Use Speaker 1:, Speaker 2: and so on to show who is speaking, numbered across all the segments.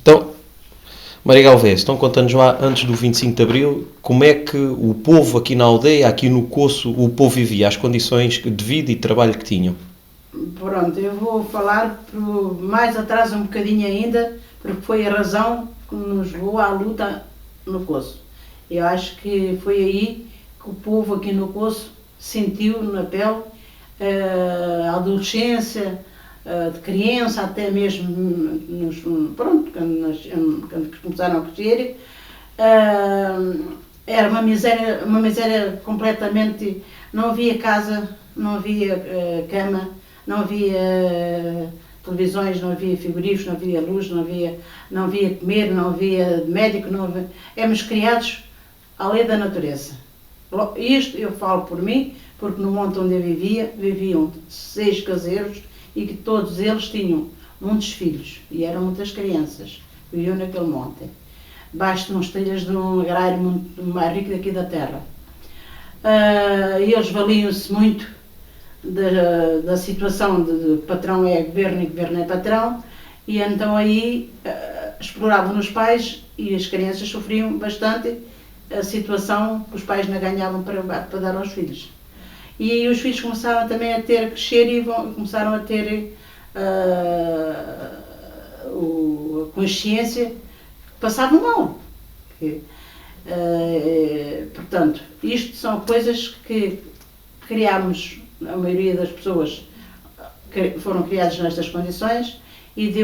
Speaker 1: Então, Maria Galvez, então conta-nos lá, antes do 25 de Abril, como é que o povo aqui na aldeia, aqui no Coço, o povo vivia, as condições de vida e trabalho que tinham?
Speaker 2: Pronto, eu vou falar mais atrás um bocadinho ainda, porque foi a razão que nos levou à luta no Coço. Eu acho que foi aí que o povo aqui no Coço sentiu na pele a adolescência, de criança até mesmo, pronto, quando começaram a crescer, era uma miséria completamente, não havia casa, não havia cama, não havia televisões, não havia frigoríficos, não havia luz, não havia comer, não havia médico, não havia... Éramos criados à lei da natureza. Isto eu falo por mim, porque no monte onde eu vivia, viviam 6 caseiros e que todos eles tinham muitos filhos e eram muitas crianças. Viviam naquele monte, baixo de uns telhas de um agrário muito mais rico daqui da terra. Eles valiam-se muito da situação de patrão é governo e governo é patrão, e então aí exploravam os pais e as crianças sofriam bastante a situação que os pais não ganhavam para dar aos filhos. E aí os filhos começaram também a ter a crescer e começaram a ter a consciência que passavam mal. Portanto, isto são coisas que criámos, a maioria das pessoas foram criadas nestas condições e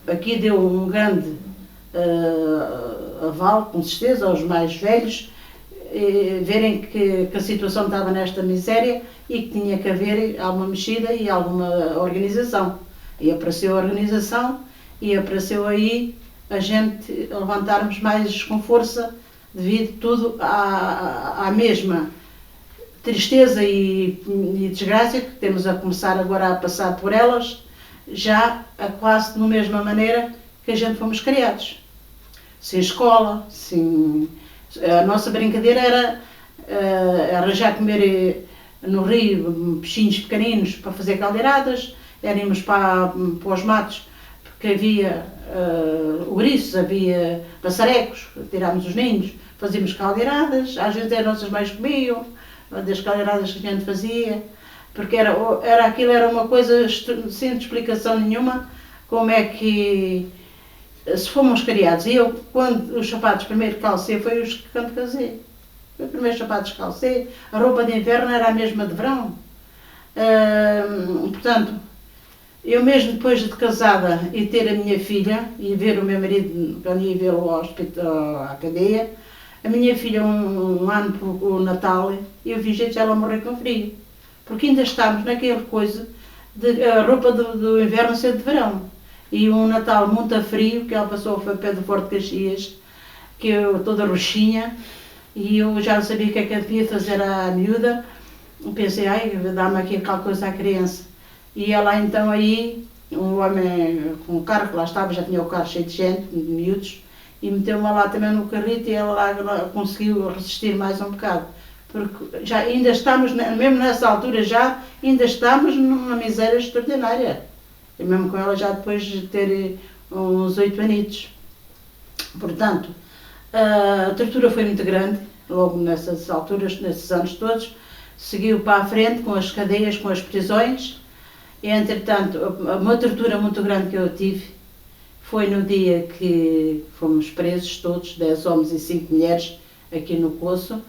Speaker 2: aqui deu um grande aval, com certeza, aos mais velhos, verem que a situação estava nesta miséria e que tinha que haver alguma mexida e alguma organização. E apareceu a organização e apareceu aí a gente levantarmos mais com força devido tudo à mesma tristeza e desgraça que temos a começar agora a passar por elas, já a quase da mesma maneira que a gente fomos criados. Sem escola, sem... A nossa brincadeira era arranjar comer no rio peixinhos pequeninos para fazer caldeiradas, íamos para os matos, porque havia ouriços, havia passarecos, tirámos os ninhos, fazíamos caldeiradas, às vezes as nossas mães comiam, das caldeiradas que a gente fazia, porque aquilo era uma coisa sem explicação nenhuma, como é que se fomos criados. E eu, quando os sapatos primeiro que calcei, foi os que quando casei. Os primeiros sapatos que calcei, a roupa de inverno era a mesma de verão. Portanto, eu mesmo depois de casada e ter a minha filha, e ver o meu marido, quando ia vê-lo ao hospital, à cadeia, a minha filha, um ano por o Natal, eu vi gente ela morrer com frio. Porque ainda estamos naquela coisa de a roupa do inverno ser de verão. E um Natal muito a frio, que ela passou foi pé do Forte de Caxias, que eu toda roxinha, e eu já não sabia o que é que eu devia fazer à miúda. Pensei, dá-me aqui aquela coisa à criança. E ela então aí, um homem com um carro que lá estava, já tinha o carro cheio de gente, de miúdos, e meteu-me lá também no carrito e ela lá conseguiu resistir mais um bocado. Porque já ainda estamos, mesmo nessa altura já, ainda estamos numa miséria extraordinária. E mesmo com ela já depois de ter uns 8 anitos. Portanto, a tortura foi muito grande, logo nessas alturas, nesses anos todos. Seguiu para a frente com as cadeias, com as prisões. E, entretanto, uma tortura muito grande que eu tive foi no dia que fomos presos todos, 10 homens e 5 mulheres, aqui no Coço.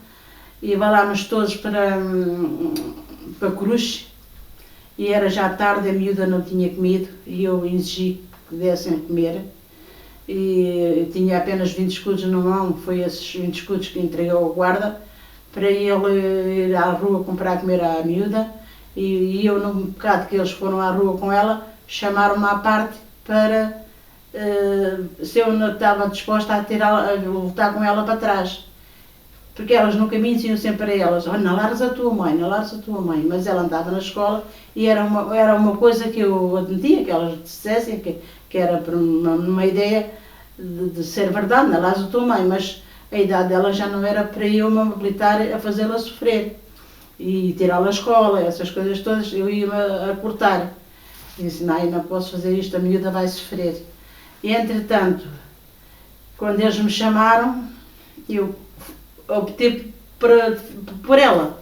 Speaker 2: E valámos todos para Coruche. E era já tarde, a miúda não tinha comido e eu exigi que dessem comer. E tinha apenas 20 escudos na mão, foi esses 20 escudos que entregou ao guarda para ele ir à rua comprar comer à miúda. E eu, no bocado que eles foram à rua com ela, chamaram-me à parte para se eu não estava disposta a voltar com ela para trás. Porque elas no caminho diziam sempre a elas, não largues a tua mãe, não largues a tua mãe. Mas ela andava na escola e era uma coisa que eu admitia, que elas dissessem, que era por uma ideia de ser verdade, não largues a tua mãe. Mas a idade dela já não era para eu me habilitar a fazê-la sofrer. E tirá-la da escola, essas coisas todas, eu ia-me a cortar. E disse, não posso fazer isto, a miúda vai sofrer. E entretanto, Quando eles me chamaram, eu optei por ela.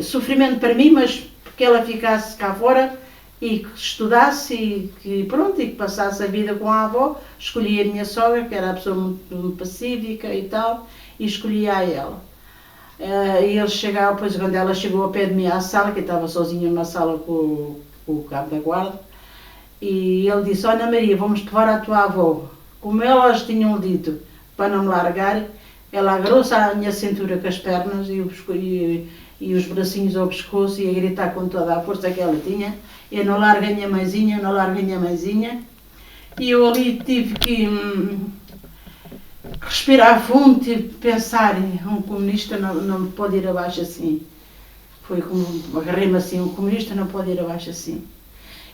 Speaker 2: Sofrimento para mim, mas que ela ficasse cá fora e que estudasse e que passasse a vida com a avó. Escolhi a minha sogra, que era a pessoa muito pacífica e tal, e escolhi a ela. E eles chegaram, depois quando ela chegou ao pé de mim à sala, que eu estava sozinha numa sala com o cabo da guarda, e ele disse: olha Maria, vamos levar a tua avó. Como elas tinham dito para não me largar, ela agarrou-se à minha cintura com as pernas e os bracinhos ao pescoço e a gritar com toda a força que ela tinha: eu não largo a minha mãezinha, eu não largo a minha mãezinha. E eu ali tive que respirar fundo, tive que pensar: um comunista não pode ir abaixo assim. Foi como agarrei-me assim: um comunista não pode ir abaixo assim.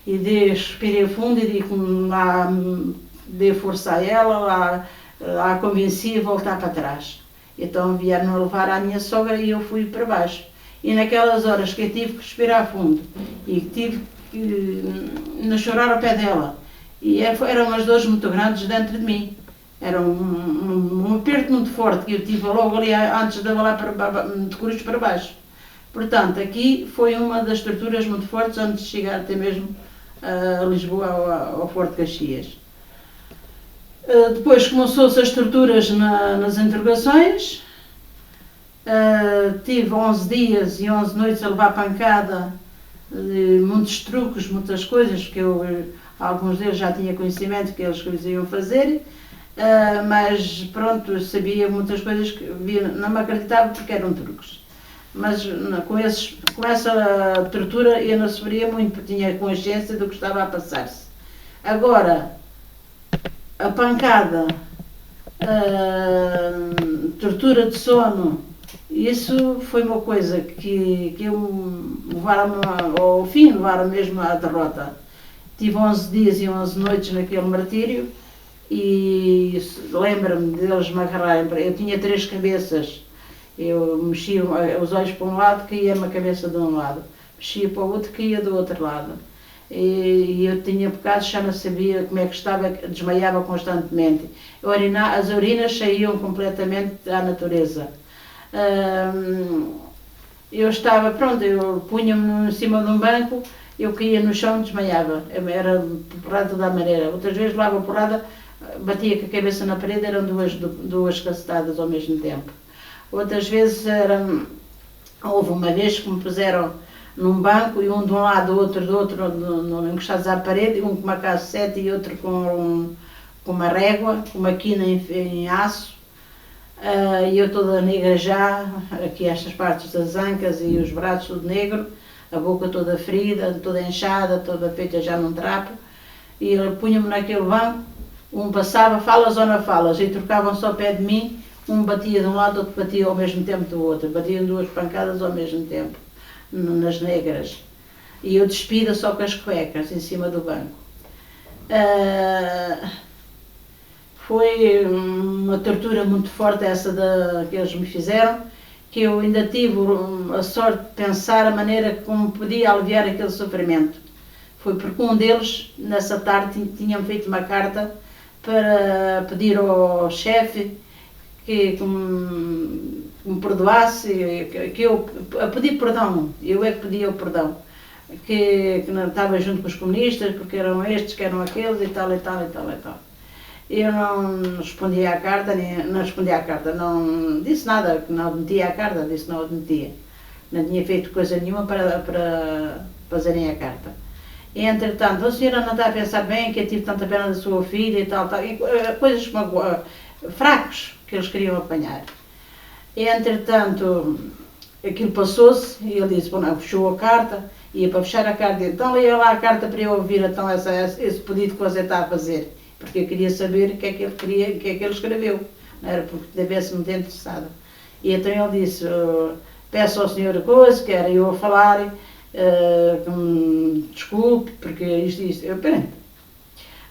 Speaker 2: E respirei fundo e dei força a ela, a convenci a voltar para trás. Então vieram levar a minha sogra e eu fui para baixo. E naquelas horas que eu tive que respirar fundo e que tive que chorar ao pé dela, e eram umas dores muito grandes dentro de mim. Era um aperto muito forte que eu tive logo ali antes de eu lá de cruz para baixo. Portanto, aqui foi uma das torturas muito fortes antes de chegar até mesmo a Lisboa, ao Forte de Caxias. Depois começou-se as torturas nas interrogações. Tive 11 dias e 11 noites a levar pancada, muitos truques, muitas coisas que alguns deles já tinha conhecimento que eles iam fazer, mas pronto, eu sabia muitas coisas que não me acreditava porque eram truques. Mas com essa tortura eu não sofria muito, porque tinha consciência do que estava a passar-se. Agora, a pancada, tortura de sono, isso foi uma coisa que eu levaram ao fim, levaram mesmo à derrota. Tive 11 dias e 11 noites naquele martírio e lembro-me deles me agarrarem. Eu tinha 3 cabeças. Eu mexia os olhos para um lado, caía-me a cabeça de um lado. Mexia para o outro, caía do outro lado. E eu tinha bocados, já não sabia como é que estava, desmaiava constantemente. As urinas saíam completamente à natureza. Eu estava, pronto, eu punha-me em cima de um banco, eu caía no chão e desmaiava. Era porrada de toda a maneira. Outras vezes levava porrada, batia com a cabeça na parede, eram duas cacetadas ao mesmo tempo. Outras vezes houve uma vez que me puseram num banco e um de um lado, outro do outro, encostados à parede, um com uma cassete e outro com uma régua, com uma quina em aço, e eu toda negra já, aqui estas partes das ancas e os braços tudo negro, a boca toda ferida, toda inchada, toda feita já num trapo, e ele punha-me naquele banco, um passava, falas ou não falas, e trocavam-se ao pé de mim. Um batia de um lado, outro batia ao mesmo tempo do outro. Batiam 2 pancadas ao mesmo tempo, nas negras. E eu despida só com as cuecas em cima do banco. Foi uma tortura muito forte essa que eles me fizeram, que eu ainda tive a sorte de pensar a maneira como podia aliviar aquele sofrimento. Foi porque um deles, nessa tarde, tinha feito uma carta para pedir ao chefe que me perdoasse, que eu a pedir perdão, eu é que pedia o perdão, que não estava junto com os comunistas, porque eram estes, que eram aqueles e tal, e tal, e tal, e tal. Eu não respondi à carta, não disse nada, que não admitia a carta, disse que não admitia. Não tinha feito coisa nenhuma para fazerem a carta. E, entretanto, a senhora não está a pensar bem, que eu tive tanta pena da sua filha e tal, tal, e coisas fracos que eles queriam apanhar. E, entretanto, aquilo passou-se e ele disse: bom, não, fechou a carta, ia para fechar a carta, então leia lá a carta para eu ouvir então esse pedido que você está a fazer, porque eu queria saber o que é que ele queria, o que é que ele escreveu, não era porque devesse me ter interessado. E então ele disse: peço ao senhor a coisa, que era eu a falar, que me desculpe, porque isto, peraí,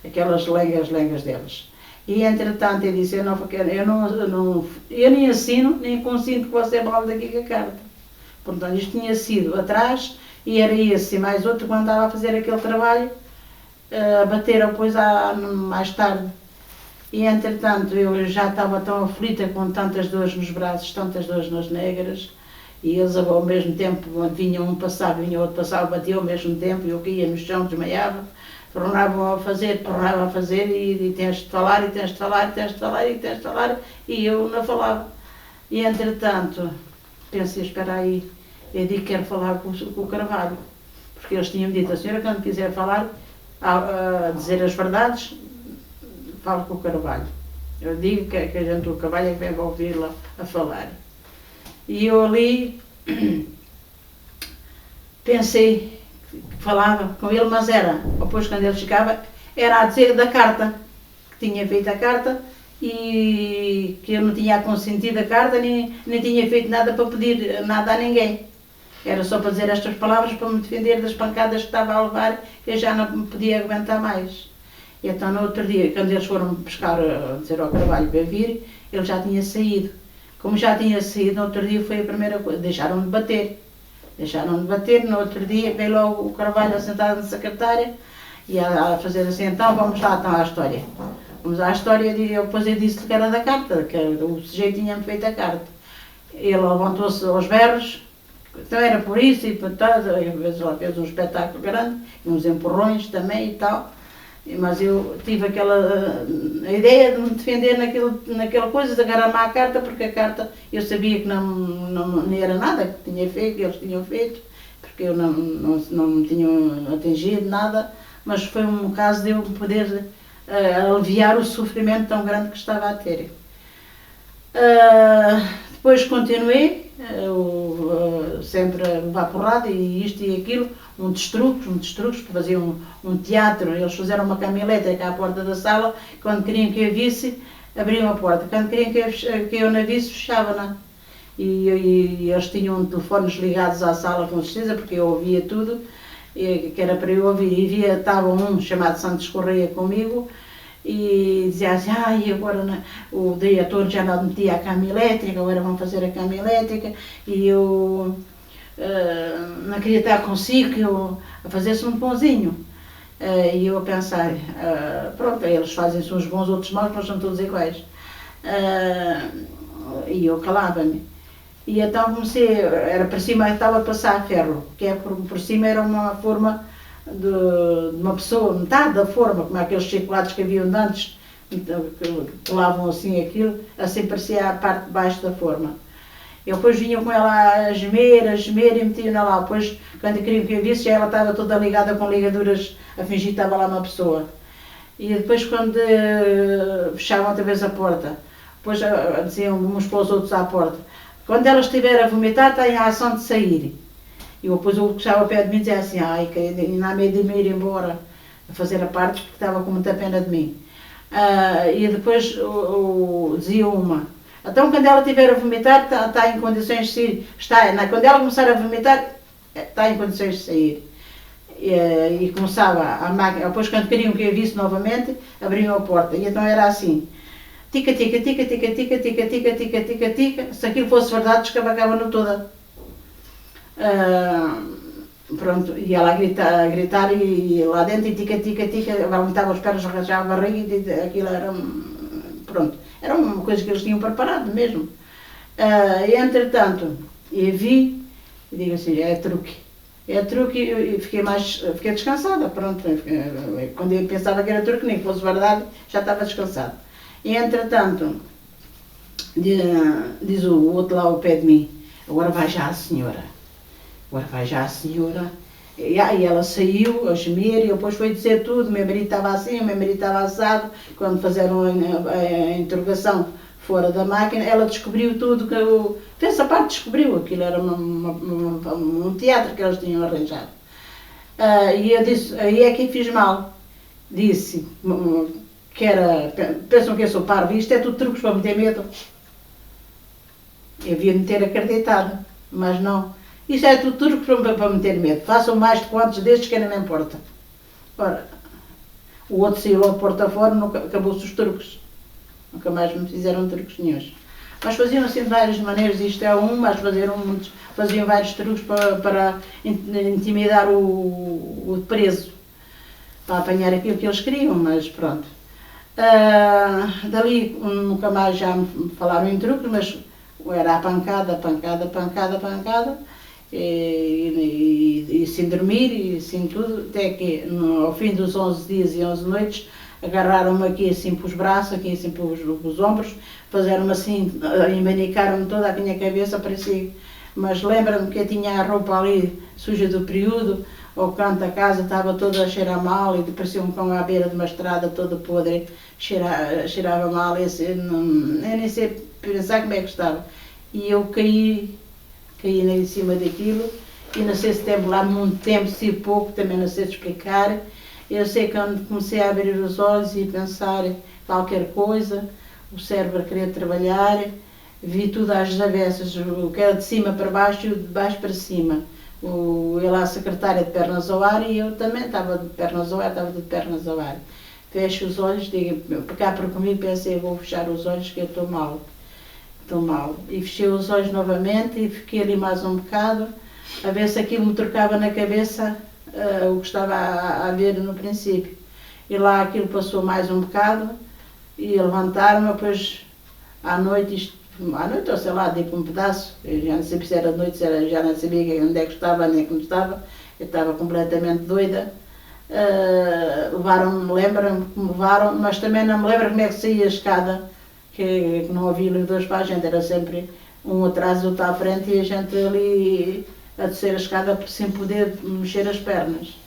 Speaker 2: aquelas lengas delas. E, entretanto, ele disse: eu nem assino, nem consinto que você vale daqui com a carta. Portanto, isto tinha sido atrás, e era esse e mais outro quando estava a fazer aquele trabalho, bateram depois mais tarde. E entretanto eu já estava tão aflita com tantas dores nos braços, tantas dores nas negras, e eles ao mesmo tempo vinham um passava, vinha outro passava, batia ao mesmo tempo, e eu caía no chão, desmaiava, tornavam a fazer, e tens de falar, e tens de falar, e tens de falar, e tens de falar, e eu não falava. E entretanto, pensei, espera aí, eu digo que quero falar com o Carvalho, porque eles tinham dito, a senhora quando quiser falar, a dizer as verdades, falo com o Carvalho. Eu digo que a gente do Carvalho é que vem ouvi-la a falar. E eu ali pensei que falava com ele, mas era, depois quando ele chegava, era a dizer da carta, que tinha feito a carta e que eu não tinha consentido a carta, nem tinha feito nada para pedir nada a ninguém. Era só para dizer estas palavras para me defender das pancadas que estava a levar, que eu já não podia aguentar mais. E então no outro dia, quando eles foram pescar, dizer ao Carvalho para vir, ele já tinha saído. Como já tinha saído, no outro dia foi a primeira coisa, deixaram de bater. Deixaram de bater, no outro dia veio logo o Carvalho sentado na secretária e a fazer assim, então vamos lá então à história. Vamos à história e depois eu disse-lhe que era da carta, que o sujeito tinha-me feito a carta. Ele levantou-se aos berros, então era por isso e por tal, ela fez um espetáculo grande, uns empurrões também e tal. Mas eu tive aquela a ideia de me defender naquela coisa, de agarrar-me à carta, porque a carta eu sabia que não era nada que tinha feito, que eles tinham feito, porque eu não me tinham atingido nada, mas foi um caso de eu poder aliviar o sofrimento tão grande que estava a ter. Depois continuei, sempre a levar porrada e isto e aquilo, muitos truques, faziam um teatro, eles fizeram uma cama elétrica à porta da sala, quando queriam que eu visse, abriam a porta, quando queriam que eu não visse, fechavam-na. E eles tinham telefones ligados à sala com certeza, porque eu ouvia tudo, que era para eu ouvir, e estava um chamado Santos Correia comigo, e dizia assim, e agora o diretor já não metia a cama elétrica, agora vão fazer a cama elétrica, e eu não queria estar consigo, que eu a fazer-se um pãozinho. E eu a pensar, pronto, eles fazem-se uns bons, outros maus, mas são todos iguais. E eu calava-me. E então comecei, era para cima, estava a passar ferro, que é por cima era uma forma de uma pessoa, metade da forma, como aqueles chocolates que haviam antes, que colavam assim aquilo, assim parecia a parte de baixo da forma. Eu depois vinha com ela a gemer e metia-na lá. Depois, quando queriam que eu visse, já ela estava toda ligada com ligaduras a fingir que estava lá uma pessoa. E depois, quando fechavam outra vez a porta, depois diziam uns para os outros à porta, quando ela estiver a vomitar, está em ação de sair. E depois o que estava perto de mim dizia assim, que ainda há medo de me ir embora, a fazer a parte, porque estava com muita pena de mim. E depois dizia uma, então quando ela estiver a vomitar, está em condições de sair. Quando ela começar a vomitar, está em condições de sair. E começava a máquina, depois quando queriam que eu visse novamente, abriam a porta. E então era assim, tica, tica, tica, tica, tica, tica, tica, tica, tica, tica, se aquilo fosse verdade, descabacava-no toda. Pronto, e ela a gritar e lá dentro, e tica, tica, tica, levantava os pés, arranjava a barriga, e aquilo era, pronto, era uma coisa que eles tinham preparado mesmo. E entretanto, eu vi, e digo assim, é truque, e fiquei descansada, pronto, quando eu pensava que era truque, nem que fosse verdade, já estava descansada. E entretanto, diz o outro lá ao pé de mim, agora vai já a senhora. E ela saiu a gemer e depois foi dizer tudo, meu marido estava assim, meu marido estava assado. Quando fizeram a interrogação fora da máquina, ela descobriu tudo, essa parte descobriu, aquilo era um teatro que eles tinham arranjado. E eu disse, aí é que fiz mal, disse, pensam que eu sou parvo, isto é tudo truques para me ter medo. Eu devia me ter acreditado, mas não. Isto é tudo para me ter medo. Façam mais de quantos destes que não me importa. Ora, o outro saiu logo de porta fora, acabou-se os truques. Nunca mais me fizeram truques nenhums. Mas faziam assim de várias maneiras, isto é mas faziam vários truques para intimidar o preso. Para apanhar aquilo que eles queriam, mas pronto. Dali nunca mais já me falaram em truques, mas era a pancada, pancada, pancada, pancada, e sem dormir, e sem tudo, até que ao fim dos 11 dias e 11 noites, agarraram-me aqui assim para os braços, aqui assim para os ombros, fizeram-me assim, embanicaram-me toda a minha cabeça, parecia, mas lembra-me que eu tinha a roupa ali suja do período, o canto da casa estava toda a cheirar mal e parecia um cão à beira de uma estrada toda podre, cheirava mal, eu nem sei pensar como é que estava. E eu caí em cima daquilo e não sei se teve lá muito tempo, se pouco, também não sei te explicar. Eu sei que quando comecei a abrir os olhos e pensar qualquer coisa, o cérebro queria trabalhar, vi tudo às avessas, o que era de cima para baixo e o de baixo para cima. Ela, a secretária de pernas ao ar, e eu também estava de pernas ao ar, estava de pernas ao ar. Fecho os olhos, digo, cá para comigo, pensei, vou fechar os olhos que eu estou mal. Estou mal. E fechei os olhos novamente e fiquei ali mais um bocado, a ver se aquilo me trocava na cabeça o que estava a ver no princípio. E lá aquilo passou mais um bocado e levantaram-me, depois à noite, ou sei lá, dei por um pedaço, eu já não sabia se era de noite, já não sabia onde é que estava, nem como estava, eu estava completamente doida. Levaram-me, lembro-me que me levaram, mas também não me lembro como é que saía a escada, que não havia elevadores para a gente, era sempre um atrás, outro à frente e a gente ali a descer a escada sem poder mexer as pernas.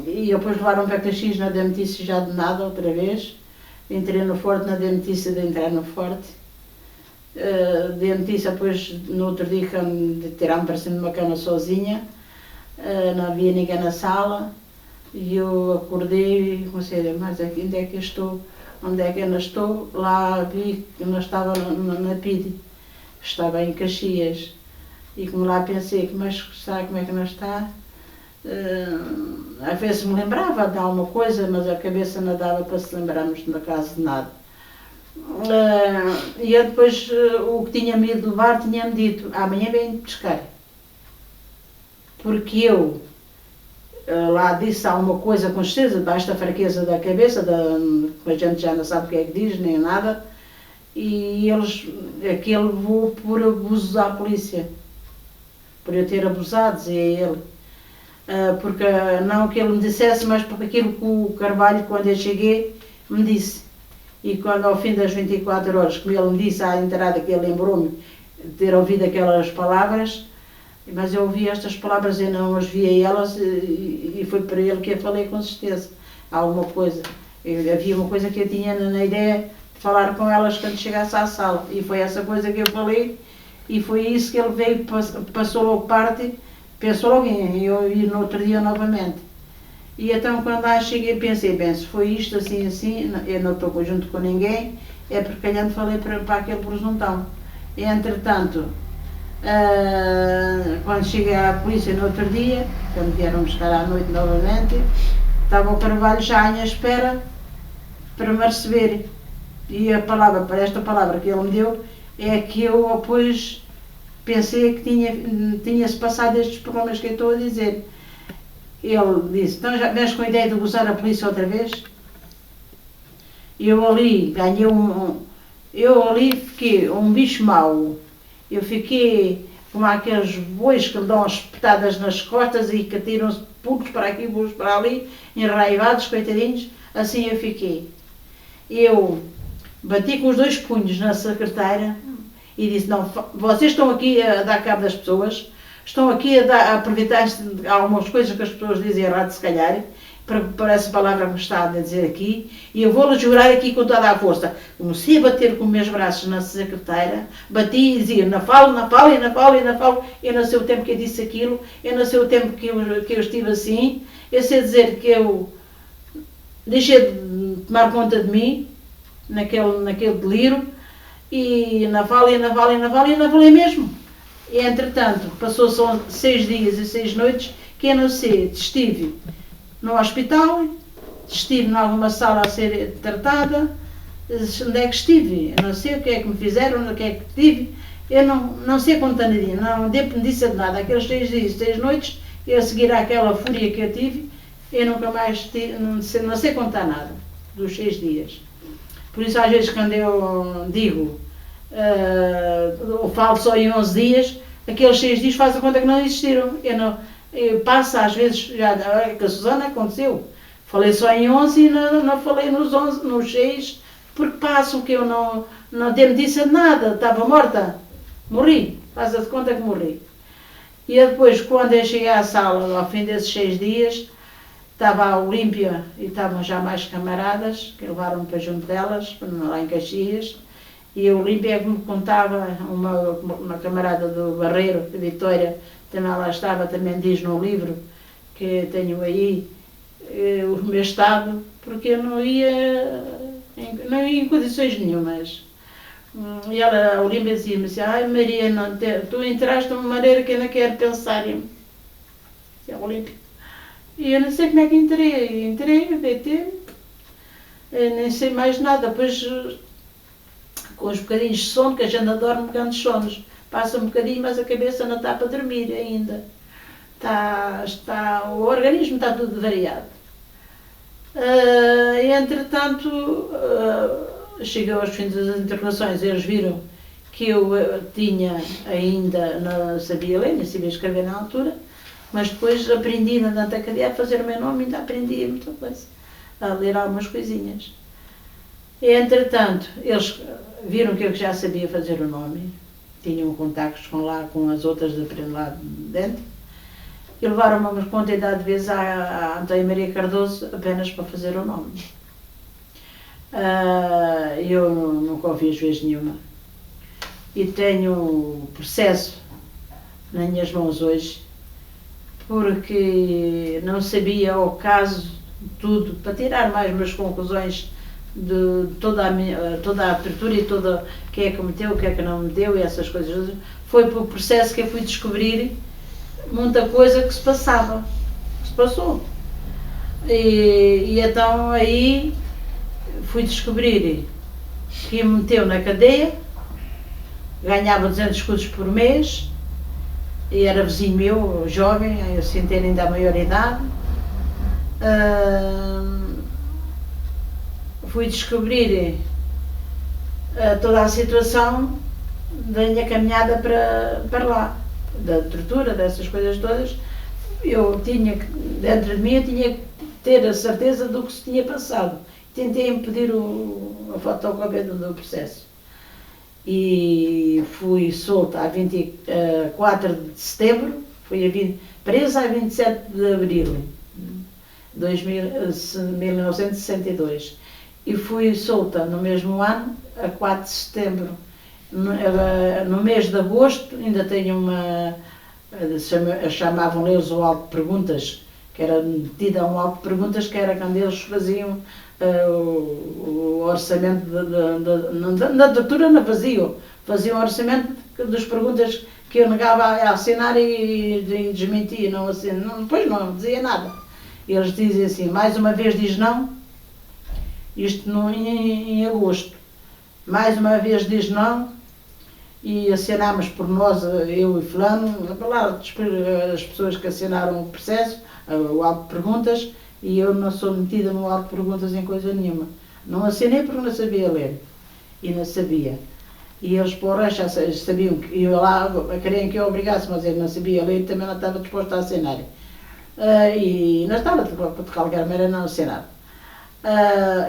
Speaker 2: E depois levaram-me para Caxias na Demetícia já de nada, outra vez. Entrei no Forte, na Demetícia de entrar no Forte. Demetícia, depois, no outro dia, tiraram-me para cima de uma cama sozinha. Não havia ninguém na sala. E eu acordei e comecei a dizer, mas aqui, onde é que eu estou? Onde é que eu não estou? Lá vi que não estava na PIDE. Estava em Caxias. E como lá pensei, mas sabe como é que não está? Às vezes me lembrava de alguma coisa, mas a cabeça não dava para se lembrarmos, no caso, de nada. E eu depois, o que tinha medo de levar, tinha-me dito, amanhã vem pescar. Porque eu lá disse alguma coisa com certeza, debaixo da fraqueza da cabeça, a gente já não sabe o que é que diz, nem nada, e aquele levou por abusos à polícia. Por eu ter abusado, dizia ele. Porque não que ele me dissesse, mas por aquilo que o Carvalho, quando eu cheguei, me disse. E quando ao fim das 24 horas, como ele me disse à entrada, que ele lembrou-me de ter ouvido aquelas palavras, mas eu ouvi estas palavras, eu não as via elas, e foi para ele que eu falei com certeza. Alguma coisa. Havia uma coisa que eu tinha na ideia de falar com elas quando chegasse à sala. E foi essa coisa que eu falei. E foi isso que ele veio, passou logo parte, pensou logo em eu ir no outro dia novamente. E então quando lá cheguei pensei, bem, se foi isto assim, assim, eu não estou junto com ninguém, é porque calhando falei para aquele presuntão. E entretanto, quando cheguei à polícia no outro dia, quando vieram buscar à noite novamente, estava o Carvalho já à minha espera para me receber. E a palavra, para esta palavra que ele me deu, é que eu depois pensei que tinha-se passado estes problemas que eu estou a dizer. Ele disse, então já vens com a ideia de gozar a polícia outra vez? Eu ali ganhei eu ali fiquei um bicho mau. Eu fiquei como aqueles bois que dão as espetadas nas costas e que atiram-se putos para aqui, putos para ali, enraivados, coitadinhos. Assim eu fiquei. Eu bati com os dois punhos na secretária e disse, não, vocês estão aqui a dar cabo das pessoas, estão aqui a aproveitar-se de algumas coisas que as pessoas dizem errado, se calhar, para essa palavra que me está a dizer aqui, e eu vou-lhe jurar aqui com toda a força. Comecei a bater com os meus braços na secretária, bati e dizia, não falo, não falo, e não falo, e não falo, eu não sei o tempo que eu disse aquilo, eu não sei o tempo que eu estive assim, eu sei dizer que eu deixei de tomar conta de mim, naquele delírio, e não falo, e não falo, e não falo, e não falei mesmo. E entretanto, passou-se 6 dias e 6 noites, que eu não sei, estive no hospital, estive em alguma sala a ser tratada, onde é que estive, eu não sei o que é que me fizeram, o que é que tive, eu não sei contanadinho, não dei notícia de nada, aqueles 6 dias, 6 noites, e a seguir àquela fúria que eu tive, eu nunca mais tive, não sei contar nada, dos 6 dias. Por isso, às vezes, quando eu digo, eu falo só em 11 dias, aqueles 6 dias faz a conta que não existiram. Eu passo, às vezes, já com a Susana aconteceu. Falei só em 11 e não falei nos 11, nos 6, porque passam que eu não me disse nada, estava morta. Morri, faz a conta que morri. E depois, quando eu cheguei à sala, ao fim desses 6 dias, estava a Olímpia e estavam já mais camaradas, que levaram-me para junto delas, lá em Caxias, e a Olímpia é que me contava, uma camarada do Barreiro, de Vitória, também lá estava, também diz no livro, que tenho aí, o meu estado, porque eu não ia em condições nenhumas. E ela, a Olímpia dizia-me assim, ai Maria, tu entraste de uma maneira que eu não quero pensar em mim. A Olímpia. E eu não sei como é que entrei, deitei-me, nem sei mais nada, depois com os bocadinhos de sono, que a gente adora um bocadinho de sonos, passa um bocadinho, mas a cabeça não está para dormir ainda. O organismo está tudo variado. Entretanto, cheguei aos fins das interrogações, eles viram que eu tinha ainda, não sabia ler, nem sabia escrever na altura, mas depois aprendi na Danta Cadeia a fazer o meu nome, ainda aprendi muita coisa, a ler algumas coisinhas. Entretanto, eles viram que eu já sabia fazer o nome, tinham contactos com as outras de aprender lá dentro, e levaram-me uma quantidade de vezes à Antônia Maria Cardoso apenas para fazer o nome. Eu nunca ouvi às vezes nenhuma. E tenho o processo nas minhas mãos hoje, porque não sabia o caso, tudo, para tirar mais umas conclusões de toda a abertura e toda o que é que meteu, o que é que não meteu e essas coisas. Foi pelo processo que eu fui descobrir muita coisa que se passava, que se passou. E então aí fui descobrir que me meteu na cadeia, ganhava 200 escudos por mês, e era vizinho meu, jovem, sem ter ainda a maioridade. Fui descobrir toda a situação da minha caminhada para lá, da tortura, dessas coisas todas. Eu tinha que, dentro de mim, eu tinha que ter a certeza do que se tinha passado. Tentei impedir a fotocópia do processo. E fui solta a 24 de setembro, fui presa a 27 de abril de 1962. E fui solta no mesmo ano, a 4 de setembro. No mês de agosto, ainda tenho chamavam eles o auto de perguntas, que era metida a um auto de perguntas, que era quando eles faziam o orçamento na tortura não faziam o orçamento das perguntas que eu negava a assinar e desmentia, depois não dizia nada. Eles dizem assim, mais uma vez diz não, isto em agosto, mais uma vez diz não, e assinámos por nós, eu e fulano, as pessoas que assinaram o processo, o auto de perguntas, e eu não sou metida no auto de perguntas em coisa nenhuma. Não assinei porque não sabia ler, e não sabia. E eles, porra, já sabiam que eu lá queriam que eu obrigasse, mas ele não sabia ler e também não estava disposto a assinar. E não estava, de qualquer maneira, não assinar.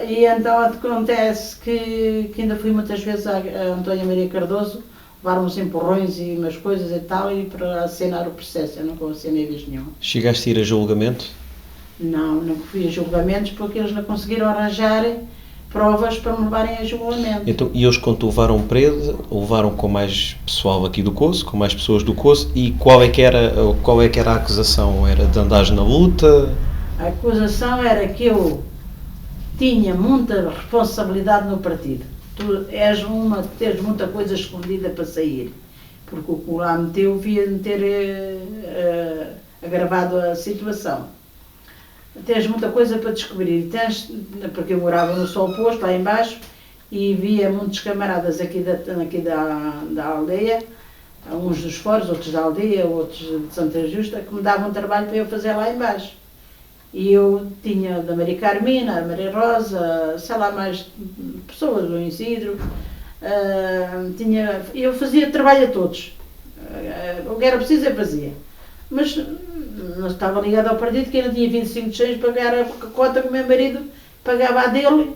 Speaker 2: E então acontece que ainda fui muitas vezes a Antônia Maria Cardoso, levar uns empurrões e umas coisas e tal, e para assinar o processo. Eu nunca assinei vez nenhuma.
Speaker 1: Chegaste a ir a julgamento?
Speaker 2: Não, nunca fui a julgamentos porque eles não conseguiram arranjar provas para me levarem a julgamento.
Speaker 1: Então, e eles quando te levaram preso, levaram com mais pessoal aqui do COSO, com mais pessoas do COSO, e qual é que era a acusação? Era de andares na luta?
Speaker 2: A acusação era que eu tinha muita responsabilidade no partido. Tu tens muita coisa escondida para sair, porque o que lá meteu via-me ter agravado a situação. Tens muita coisa para descobrir, porque eu morava no sol posto, lá embaixo, e via muitos camaradas aqui da aldeia, uns dos foros, outros da aldeia, outros de Santa Justa, que me davam trabalho para eu fazer lá embaixo. E eu tinha da Maria Carmina, a Maria Rosa, sei lá mais pessoas, o Isidro, eu fazia trabalho a todos. O que era preciso eu fazia. Mas não estava ligado ao partido, que ainda tinha 25 de cheios para pagar a cota que o meu marido pagava a dele.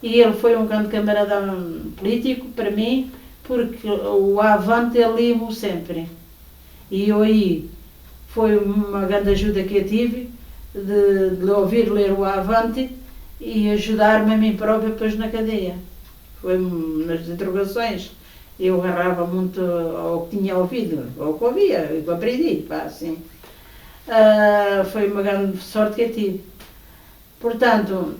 Speaker 2: E ele foi um grande camarada político para mim, porque o Avante ele lia-me sempre. E eu aí, foi uma grande ajuda que eu tive, de ouvir ler o Avante e ajudar-me a mim própria depois na cadeia. Foi nas interrogações. Eu agarrava muito ao que tinha ouvido, ao que ouvia, ao que aprendi, pá, assim. Foi uma grande sorte que eu tive. Portanto,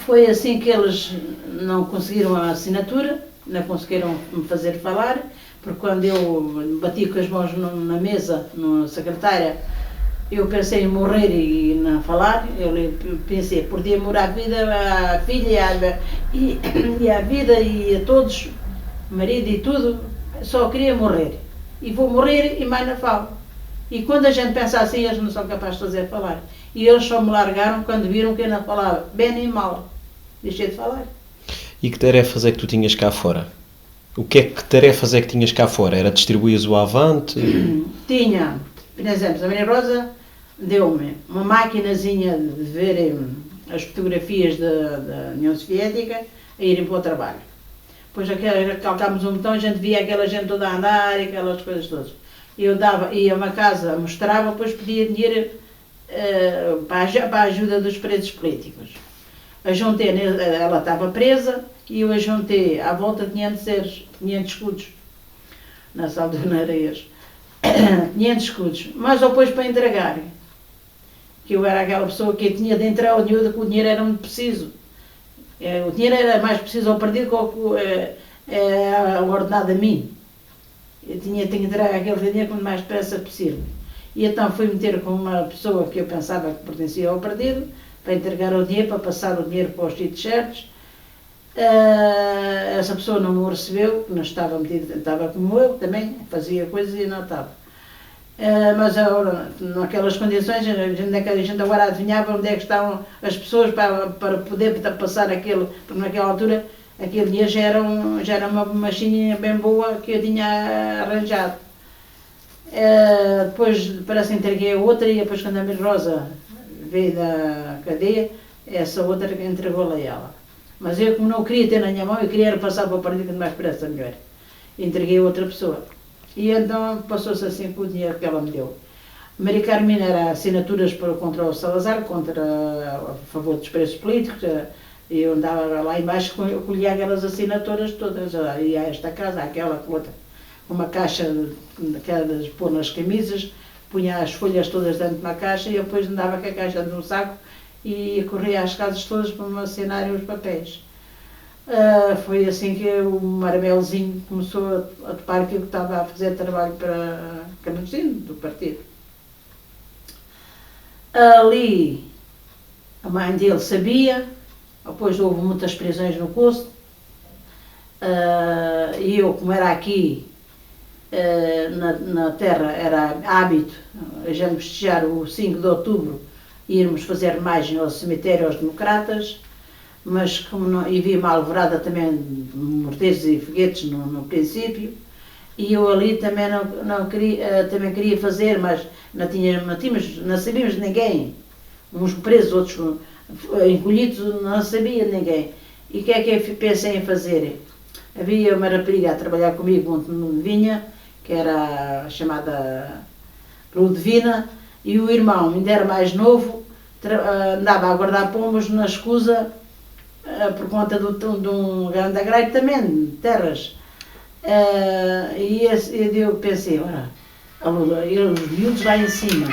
Speaker 2: foi assim que eles não conseguiram a assinatura, não conseguiram me fazer falar, porque quando eu bati com as mãos na mesa, na secretária, eu pensei em morrer e não falar. Eu pensei, podia morar a vida, a filha e a vida e a todos, marido e tudo, só queria morrer. E vou morrer e mais não falo. E quando a gente pensa assim, eles não são capazes de fazer falar. E eles só me largaram quando viram que eu não falava, bem nem mal. Deixei de falar.
Speaker 1: E que tarefas é que tu tinhas cá fora? Que tarefas é que tinhas cá fora? Era distribuir o Avante?
Speaker 2: Tinha, por exemplo, a Maria Rosa deu-me uma maquinazinha de ver as fotografias da União Soviética a irem para o trabalho. Depois calcámos um botão, a gente via aquela gente toda a andar e aquelas coisas todas. Eu ia a uma casa, mostrava, depois pedia dinheiro para a ajuda dos presos políticos. Ela estava presa e eu a juntei à volta de 500 escudos, na sala de Areias. 500 escudos, mas depois para entregar. Que eu era aquela pessoa que tinha de entrar o dinheiro, que o dinheiro era muito preciso. O dinheiro era mais preciso ao partido que ao ordenado a mim. Eu tinha de entregar aquele dinheiro quanto mais depressa possível. E então fui meter com uma pessoa que eu pensava que pertencia ao partido, para entregar o dinheiro, para passar o dinheiro para os sítios certos. Essa pessoa não me recebeu, não estava metida, estava como eu também, fazia coisas e não estava. Mas naquelas condições, a gente agora adivinhava onde é que estavam as pessoas para poder passar aquele, porque naquela altura aquele dia já era uma machininha bem boa que eu tinha arranjado. Depois parece que entreguei a outra e depois quando a Maria Rosa veio da cadeia, essa outra entregou-la a ela. Mas eu, como não queria ter na minha mão, eu queria passar para o partido que mais pressa melhor. Entreguei a outra pessoa. E então passou-se assim com o dinheiro que ela me deu. Maria Carmina era assinaturas contra o Salazar, a favor dos presos políticos. E eu andava lá embaixo, colhia aquelas assinaturas todas. Ia a esta casa, àquela, outra. Uma caixa daquelas pôr nas camisas, punha as folhas todas dentro de uma caixa e eu depois andava com a caixa num saco e corria às casas todas para me assinarem os papéis. Foi assim que o Marabelzinho começou a topar que eu estava a fazer trabalho para Camõesino, do partido. Ali, a mãe dele sabia, depois houve muitas prisões no curso, e eu, como era aqui, na terra, era hábito a gente festejar o 5 de outubro, irmos fazer imagem ao cemitério aos democratas, mas como não, e havia uma alvorada também de morteiros e foguetes no princípio, e eu ali também não queria, também queria fazer, mas não sabíamos de ninguém, uns presos, outros encolhidos, não sabia de ninguém. E o que é que eu pensei em fazer? Havia uma rapariga a trabalhar comigo, onde vinha, que era chamada Ludovina, e o irmão, ainda era mais novo, andava a guardar pombos na escusa, por conta de um grande agrário também, de terras. E eu pensei, ora, os miúdos lá em cima,